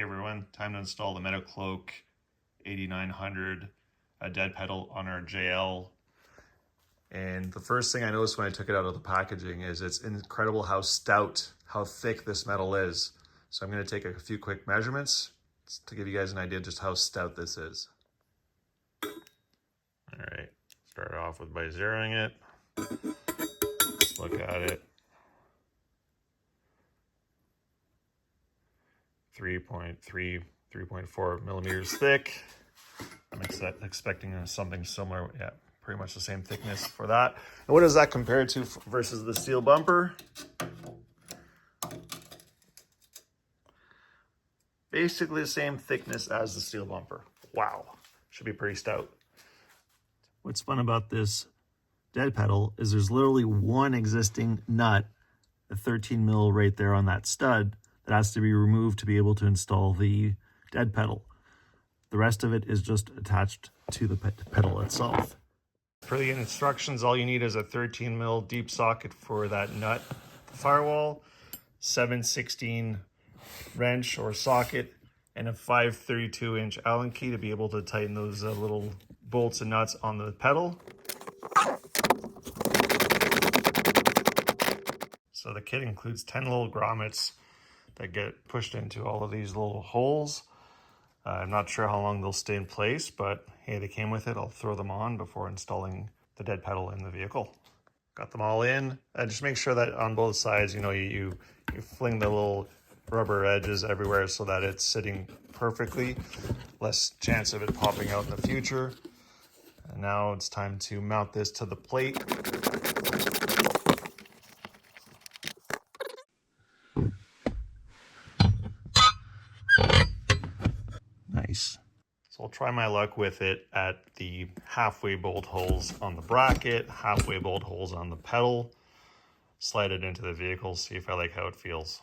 everyone, time to install the Metal Cloak 8900 dead pedal on our JL. And the first thing I noticed when I took it out of the packaging is it's incredible how stout, how thick this metal is. So I'm going to take a few quick measurements to give you guys an idea just how stout this is. All right, start off with by zeroing it. Let's look at it. 3.4 millimeters thick. I'm expecting something similar. Yeah, pretty much the same thickness for that. And what does that compare to versus the steel bumper? Basically the same thickness as the steel bumper. Wow, should be pretty stout. What's fun about this dead pedal is there's literally one existing nut, a 13 mil right there on that stud, that has to be removed to be able to install the dead pedal. The rest of it is just attached to the pedal itself. For the instructions, all you need is a 13 mil deep socket for that nut firewall, 7/16 wrench or socket, and a 5/32 inch Allen key to be able to tighten those little bolts and nuts on the pedal. So the kit includes 10 little grommets that get pushed into all of these little holes. I'm not sure how long they'll stay in place, but hey, they came with it. I'll throw them on before installing the dead pedal in the vehicle. Got them all in. Just make sure that on both sides, you fling the little rubber edges everywhere so that it's sitting perfectly. Less chance of it popping out in the future. And now it's time to mount this to the plate. Nice. So I'll try my luck with it at the halfway bolt holes on the bracket, halfway bolt holes on the pedal, slide it into the vehicle, see if I like how it feels.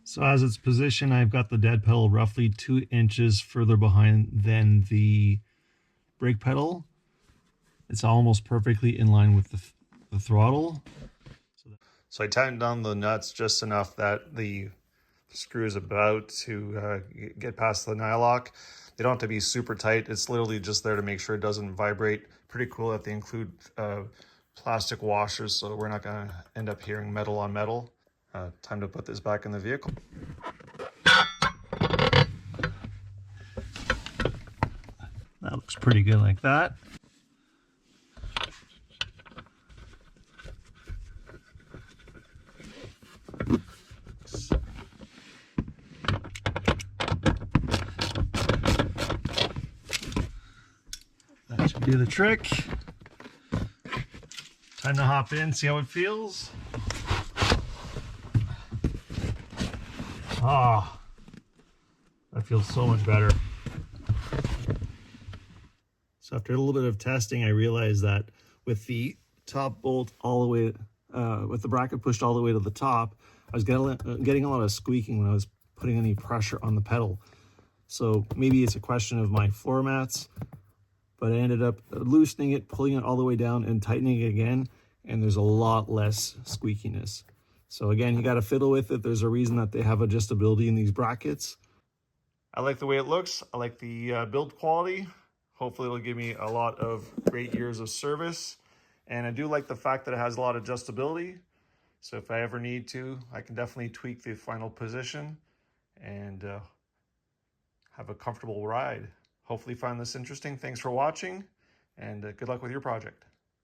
So as it's positioned, I've got the dead pedal roughly 2 inches further behind than the brake pedal. It's almost perfectly in line with the throttle. So I tightened down the nuts just enough that the screw is about to get past the nylock. They don't have to be super tight. It's literally just there to make sure it doesn't vibrate. Pretty cool that they include plastic washers, so we're not going to end up hearing metal on metal. Time to put this back in the vehicle. That looks pretty good like that. That should do the trick. Time to hop in, see how it feels. Ah, that feels so much better. So after a little bit of testing, I realized that with the top bolt all the way, with the bracket pushed all the way to the top, I was getting a lot of squeaking when I was putting any pressure on the pedal. So maybe it's a question of my floor mats, but I ended up loosening it, pulling it all the way down and tightening it again, and there's a lot less squeakiness. So again, you got to fiddle with it. There's a reason that they have adjustability in these brackets. I like the way it looks. I like the build quality. Hopefully it'll give me a lot of great years of service. And I do like the fact that it has a lot of adjustability. So if I ever need to, I can definitely tweak the final position and have a comfortable ride. Hopefully you find this interesting. Thanks for watching, and good luck with your project.